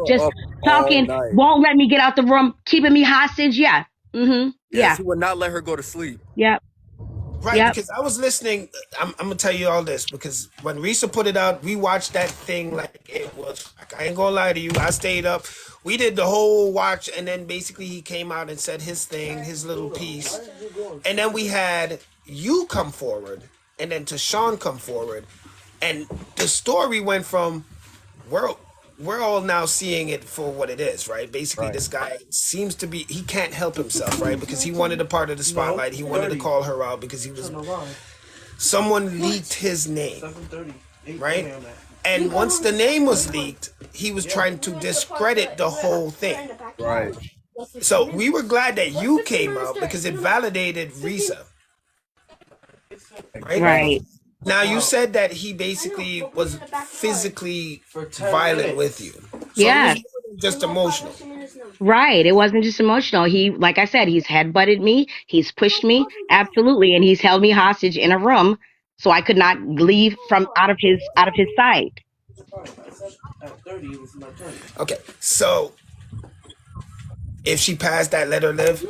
Just Up all talking, night. won't let me get out the room, keeping me hostage. Yeah. Yes, Yeah. he would not let her go to sleep. Yep. Right, Yep. because I was listening. I'm gonna tell you all this because when Risa put it out, we watched that thing like it was. Like, I ain't gonna lie to you. I stayed up. We did the whole watch, and then basically he came out and said his thing, his little piece, and then we had you come forward, and then Tashawn come forward, and the story went from we're we're all now seeing it for what it is, right? Basically, Right. this guy seems to be he can't help himself, right? Because he wanted a part of the spotlight. He wanted to call her out because he was someone leaked his name, right? And once the name was leaked, he was trying to discredit the whole thing. Right. So we were glad that you came out because it validated Risa, right? Right. Now you said that he basically was physically violent with you, so it was Yes. more than just emotional. Right. It wasn't just emotional. He, like I said, he's headbutted me. He's pushed me. Absolutely. And he's held me hostage in a room so I could not leave from out of his sight. Okay, so if she passed that, let her live.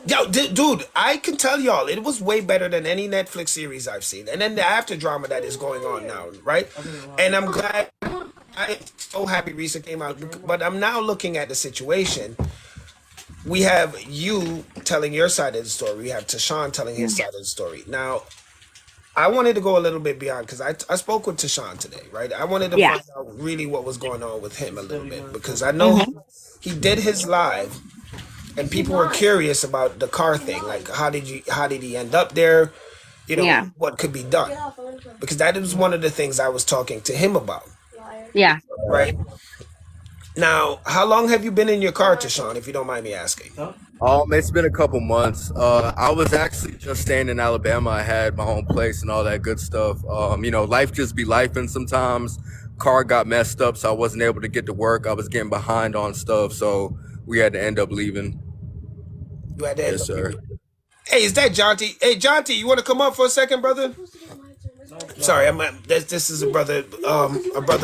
Yo, dude, I can tell y'all, it was way better than any Netflix series I've seen, and then the after drama that is going on now, right? And I'm glad. I'm so happy Risa came out, but I'm now looking at the situation. We have you telling your side of the story. We have Tashawn telling his side of the story. Now, I wanted to go a little bit beyond because I spoke with Tashawn today, right? I wanted to Yeah. find out really what was going on with him a little bit because I know Hmm. he did his live and people were curious about the car thing. Like, how did he end up there? You know, Yeah. what could be done? Because that was one of the things I was talking to him about, Yeah. right? Now, how long have you been in your car, Tashawn, if you don't mind me asking? It's been a couple months. I was actually just staying in Alabama. I had my own place and all that good stuff. Life just be lifing sometimes. Car got messed up, so I wasn't able to get to work. I was getting behind on stuff, so we had to end up leaving. You had to end Yes, up sir. leaving. Hey, is that Jonty? Hey, Jonty, you want to come up for a second, brother? Sorry, this is a brother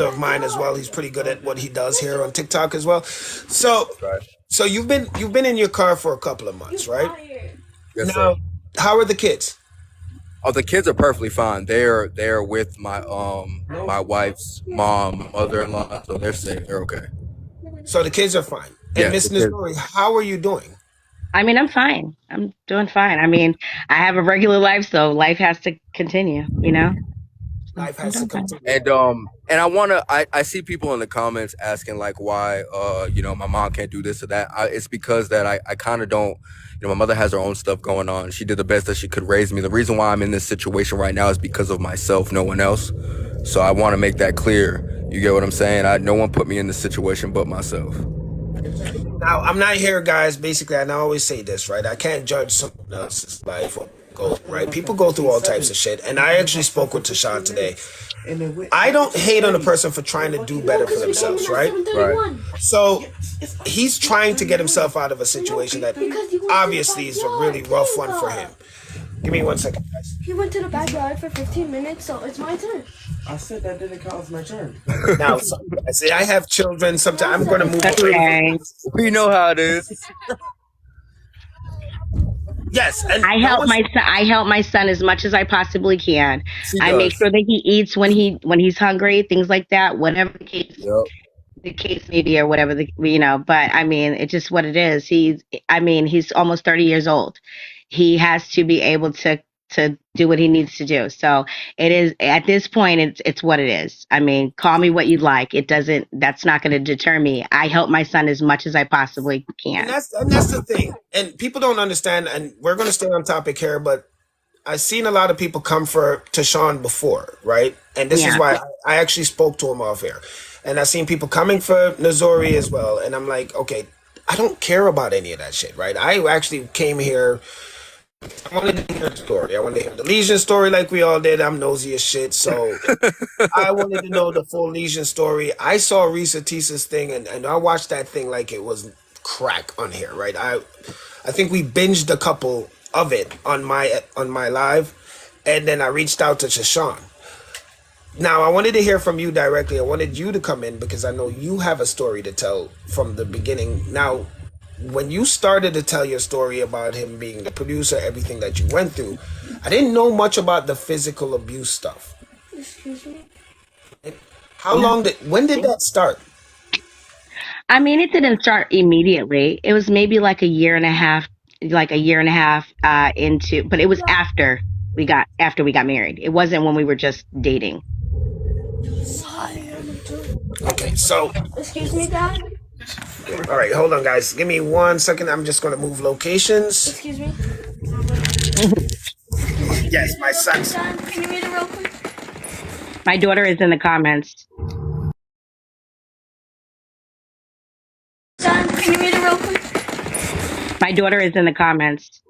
of mine as well. He's pretty good at what he does here on TikTok as well. So, Right. so you've been in your car for a couple of months, right? Yes, sir. Now, how are the kids? Oh, the kids are perfectly fine. They're with my wife's mom, mother-in-law, so they're safe. They're okay. So the kids are fine. And Yeah, the Miss kids. Nisori, how are you doing? I mean, I'm fine. I'm doing fine. I mean, I have a regular life, so life has to continue. So Life I'm has to doing come fine. to. And I see people in the comments asking like why my mom can't do this or that. It's because that I kind of don't. My mother has her own stuff going on. She did the best that she could raise me. The reason why I'm in this situation right now is because of myself, no one else. So I want to make that clear. You get what I'm saying? No one put me in this situation but myself. Now, I'm not here, guys. Basically, and I always say this, right? I can't judge someone else's life or go, right? People go through all types of shit. And I actually spoke with Tashawn today. I don't hate on a person for trying to do better for themselves, right? Right. So he's trying to get himself out of a situation that obviously is a really rough one for him. Give me 1 second, guys. He went to the backyard for 15 minutes, so it's my turn. I said that didn't count as my turn. Now, I say I have children. Sometimes I'm going to move away. Okay. We know how it is. Yes, and I that help was my son. I help my son as much as I possibly can. She I make does. sure that he eats when he's hungry, things like that. Whatever Yep. the case may be, or whatever But I mean, it's just what it is. He's almost 30 years old. He has to be able to do what he needs to do. So it is at this point. It's what it is. I mean, call me what you'd like. It doesn't. That's not going to deter me. I help my son as much as I possibly and can. that's the thing. And people don't understand. And we're going to stay on topic here, but I've seen a lot of people come for Tashawn before, right? And this is Yeah. why I actually spoke to him off air. And I've seen people coming for Nazori as well. And I'm like, okay, I don't care about any of that shit, right? I actually came here. I wanted to hear the story. I wanted to hear the Legion story like we all did. I'm nosy as shit. So I wanted to know the full Legion story. I saw Risa Tisa's thing and I watched that thing like it was crack on here, right? I think we binged a couple of it on my live, and then I reached out to Shashawn. Now, I wanted to hear from you directly. I wanted you to come in because I know you have a story to tell from the beginning. Now, when you started to tell your story about him being the producer, everything that you went through, I didn't know much about the physical abuse stuff. Excuse me? When did that start? I mean, it didn't start immediately. It was maybe like a year and a half into, but it was after we got married. It wasn't when we were just dating. Okay, so, Excuse me, Dad? all right, hold on, guys. Give me 1 second. I'm just going to move locations. Excuse me? Yes, my son's. Dad, can you read it real quick? My daughter is in the comments. Dad, can you read it real quick? My daughter is in the comments.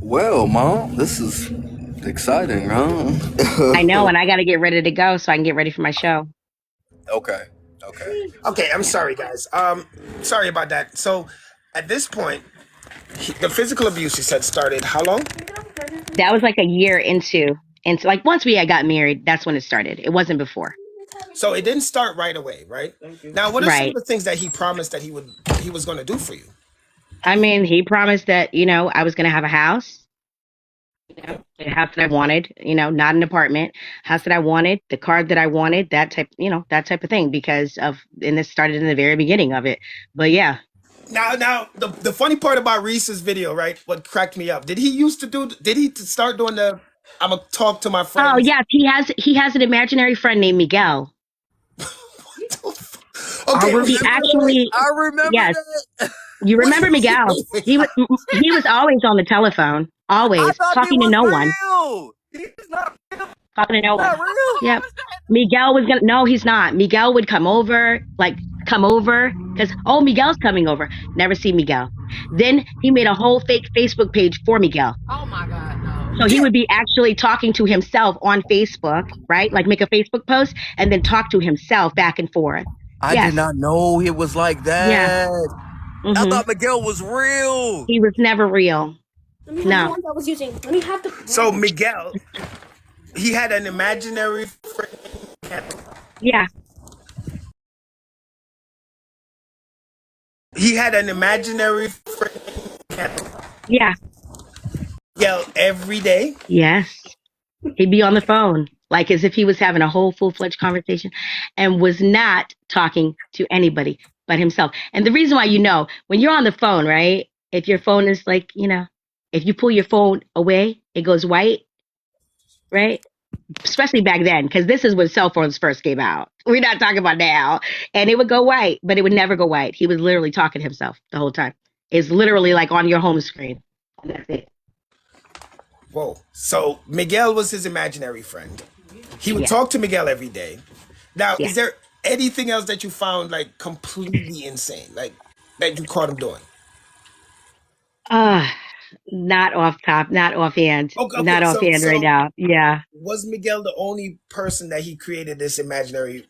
Well, Mom, this is exciting, huh? I know, and I got to get ready to go so I can get ready for my show. Okay. Okay. Okay, I'm sorry, guys. Sorry about that. So, at this point, the physical abuse you said started how long? That was like a year into like once we had got married, that's when it started. It wasn't before. So it didn't start right away, right? Now, what are some of Right. the things that he promised that he was going to do for you? I mean, he promised that, I was going to have a house, a house that I wanted, not an apartment, house that I wanted, the car that I wanted, that type of thing and this started in the very beginning of it. But yeah. Now, the funny part about Reese's video, right? What cracked me up? Did he start doing the? I'm gonna talk to my Oh, friends. yes, he has an imaginary friend named Miguel. Okay, He actually, I remember yes, that. you remember Miguel. wait. He was always on the telephone, I always thought he talking to was no one. real. He's not Talking to no one. real. Yep. Miguel was gonna. No, he's not. Miguel would come over, because Miguel's coming over. Never see Miguel. Then he made a whole fake Facebook page for Miguel. Oh my God, no. So he would be actually talking to himself on Facebook, right? Like make a Facebook post and then talk to himself back and forth. I Yes. did not know it was like Yeah. that. I hmm thought Miguel was real. He was never real. Let me have No. the ones I was using. Let me have the. So Miguel, he had an imaginary friend. Yeah. He had an imaginary friend. Yeah. Miguel every day. Yes. He'd be on the phone, like as if he was having a whole full-fledged conversation and was not talking to anybody but himself. And the reason why, when you're on the phone, right? If your phone is like, if you pull your phone away, it goes white, right? Especially back then, because this is when cell phones first came out. We're not talking about now. And it would go white, but it would never go white. He was literally talking to himself the whole time. It's literally like on your home screen. And that's it. Whoa. So Miguel was his imaginary friend. He would Yeah. talk to Miguel every day. Now, Yeah. is there anything else that you found like completely insane, like that you caught him doing? Not offhand. Okay, Not offhand right now. Yeah. was Miguel the only person that he created this imaginary?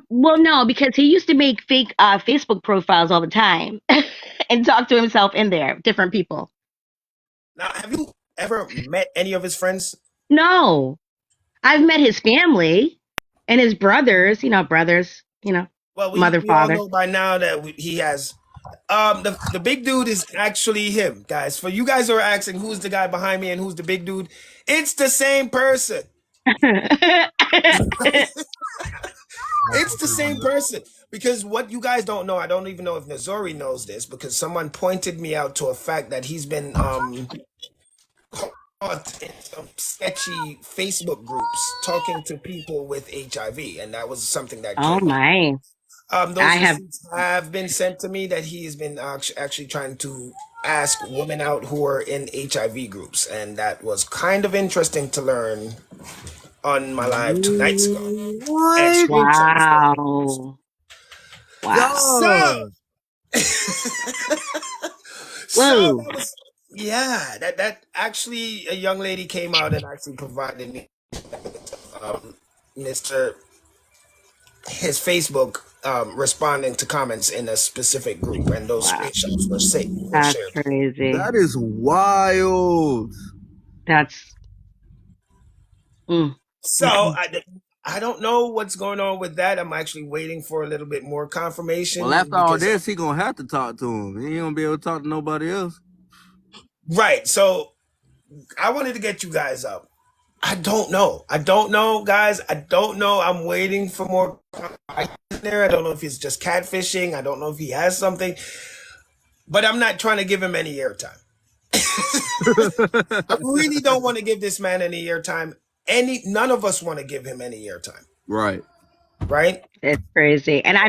Well, no, because he used to make fake Facebook profiles all the time and talk to himself in there, different people. Now, have you ever met any of his friends? No, I've met his family and his brothers, Well, mother, we all father. know by now that he has. The big dude is actually him, guys. For you guys who are asking who's the guy behind me and who's the big dude, it's the same person. It's the same person. Because what you guys don't know, I don't even know if Nazori knows this, because someone pointed me out to a fact that he's been caught in some sketchy Facebook groups talking to people with HIV, and that was something that Oh came up. my. Those I have receipts have been sent to me that he has been actually trying to ask women out who are in HIV groups, and that was kind of interesting to learn on my live 2 nights ago. And What? screenshots. wow. So, so Whoa. that was, yeah, that actually a young lady came out and actually provided me Mr. his Facebook responding to comments in a specific group, and those Wow, screenshots were that's shared. crazy. That is wild. That's mm, So mm-mm. I don't know what's going on with that. I'm actually waiting for a little bit more Well, confirmation after all because this, he gonna have to talk to him. He ain't gonna be able to talk to nobody else. right. So I wanted to get you guys up. I don't know. I don't know, guys. I don't know. I'm waiting for more there. I don't know if he's just catfishing. I don't know if he has something, but I'm not trying to give him any airtime. I really don't want to give this man any airtime. None of us want to give him any airtime, Right. right? It's crazy. And I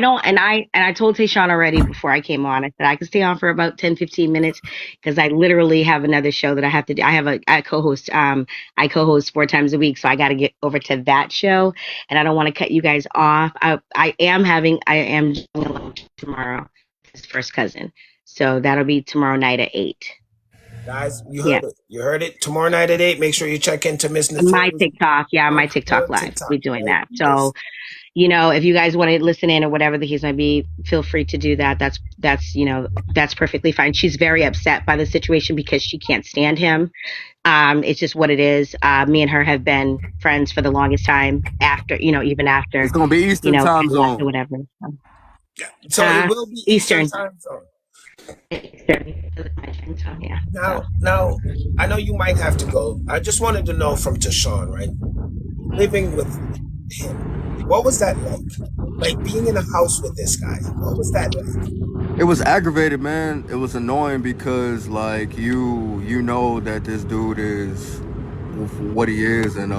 told Tayshawn already before I came on. I said I could stay on for about 10, 15 minutes because I literally have another show that I have to do. I co-host I co-host 4 times a week, so I got to get over to that show, and I don't want to cut you guys off. I am doing a lunch tomorrow, his first cousin. So that'll be tomorrow night at 8. Guys, you Yeah. heard it. You heard it. Tomorrow night at 8, make sure you check into Miss My Naturi's TikTok, yeah, on my TikTok her live. TikTok, We're doing right? that. Yes. So if you guys want to listen in or whatever the case might be, feel free to do that. That's perfectly fine. She's very upset by the situation because she can't stand him. It's just what it is. Me and her have been friends for the longest time after, even It's after, gonna be Eastern time I left or zone. whatever. So, So it will be Eastern Eastern. time zone. Eastern. So, yeah. So, Now, I know you might have to go. I just wanted to know from Tashawn, right? Living with him, what was that like? Like being in a house with this guy, what was that like? It was aggravated, man. It was annoying because like you know that this dude is what he is, and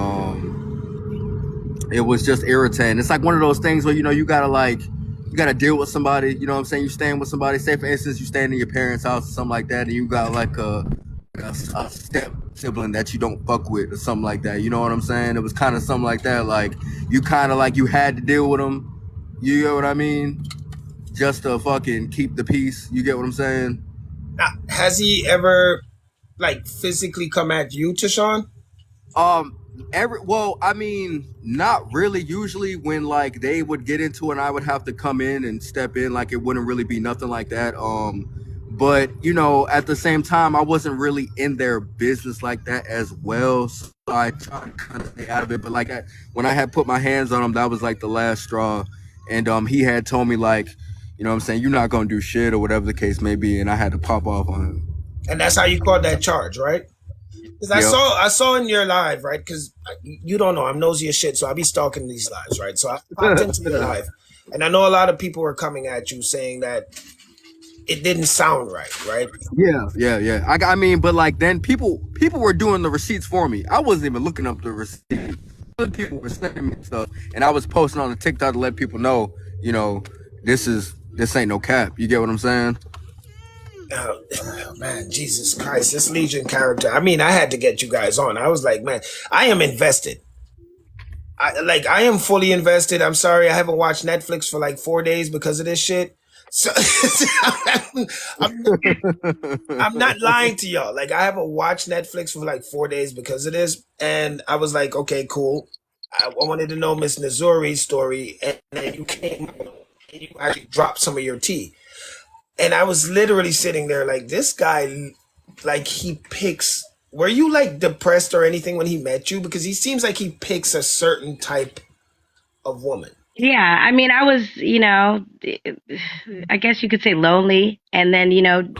it was just irritating. It's like one of those things where you gotta deal with somebody. You know what I'm saying? You staying with somebody. Say for instance, you staying in your parents' house or something like that, and you got like a step sibling that you don't fuck with or something like that. You know what I'm saying? It was kind of something like that. Like you kind of like you had to deal with them. You get what I mean? Just to fucking keep the peace. You get what I'm saying? Now, has he ever like physically come at you, Tashawn? Um, I mean, not really. Usually, when like they would get into it, and I would have to come in and step in. Like it wouldn't really be nothing like that. But at the same time, I wasn't really in their business like that as well. So I tried to kind of stay out of it. But like when I had put my hands on him, that was like the last straw. And he had told me like, what I'm saying, you're not gonna do shit or whatever the case may be, and I had to pop off on him. And that's how you called that charge, right? Because Yep. I saw in your live, right? Because you don't know, I'm nosy as shit, so I be stalking these lives, right? So I popped into your live, and I know a lot of people were coming at you saying that it didn't sound right, right? Yeah. I mean, but like then people were doing the receipts for me. I wasn't even looking up the receipts. Other people were sending me stuff, and I was posting on the TikTok to let people know, this ain't no cap. You get what I'm saying? Oh, man, Jesus Christ, this Legion character. I mean, I had to get you guys on. I was like, man, I am invested. I am fully invested. I'm sorry, I haven't watched Netflix for like 4 days because of this shit. So I'm, I'm not lying to y'all. Like I haven't watched Netflix for like 4 days because of this, and I was like, okay, cool. I wanted to know Miss Nazuri's story, and then you came and you actually dropped some of your tea. And I was literally sitting there like, this guy, like he picks. Were you like depressed or anything when he met you? Because he seems like he picks a certain type of woman. yeah, I mean, I was, I guess you could say lonely, and then,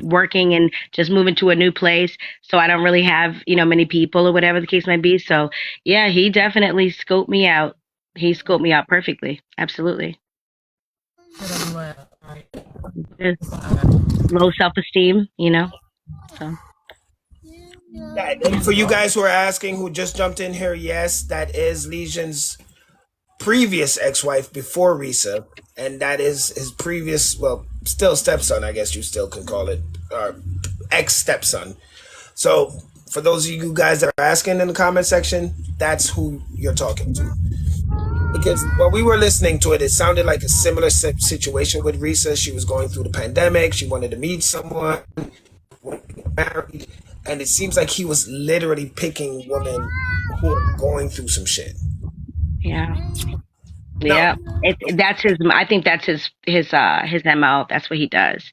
working and just moving to a new place. So I don't really have, many people or whatever the case might be. So yeah, he definitely scoped me out. He scoped me out perfectly. Absolutely. Just low self-esteem, so. And for you guys who are asking, who just jumped in here, yes, that is Legion's previous ex-wife before Risa, and that is his previous, well, still stepson, I guess you still can call it, ex-stepson. So for those of you guys that are asking in the comment section, that's who you're talking to. Because while we were listening to it, it sounded like a similar situation with Risa. She was going through the pandemic. She wanted to meet someone, wanted to get married, and it seems like he was literally picking women who are going through some shit. Yeah. Yeah. That's his. I think that's his MO. That's what he does.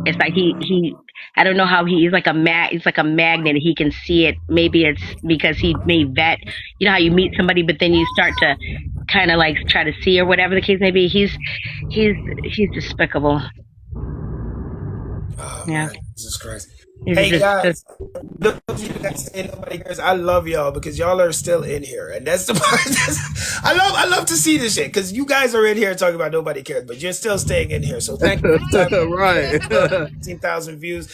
It's like he. I don't know how he's like He's like a magnet. He can see it. Maybe it's because he may vet. You know how you meet somebody, but then you start to kind of like try to see or whatever the case may be. He's despicable. Oh Yeah. man, Jesus Christ. He's Hey just guys, look, you guys say nobody cares. I love y'all because y'all are still in here, and that's the part. I love to see this shit because you guys are in here talking about nobody cares, but you're still staying in here. So thank you. Right. 15,000 views.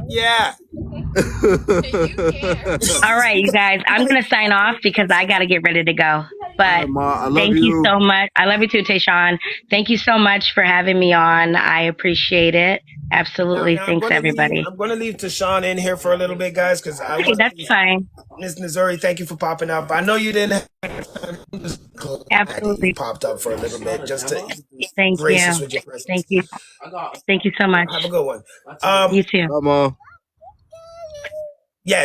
Yeah. all right, you guys. I'm gonna sign off because I gotta get ready to go. But Ma, I love thank you you. so much. I love you too, Tayshawn. Thank you so much for having me on. I appreciate it. Absolutely. Now Thanks, everybody. I'm gonna leave Tashawn in here for a little bit, guys, because I Okay, want that's fine. Miss Missouri. Thank you for popping up. I know you didn't have time. You Absolutely. popped up for a little bit just to Thank grace us you. with your presence. Thank you. Thank you so much. Have a good one. You too. Bye, Ma. Yes.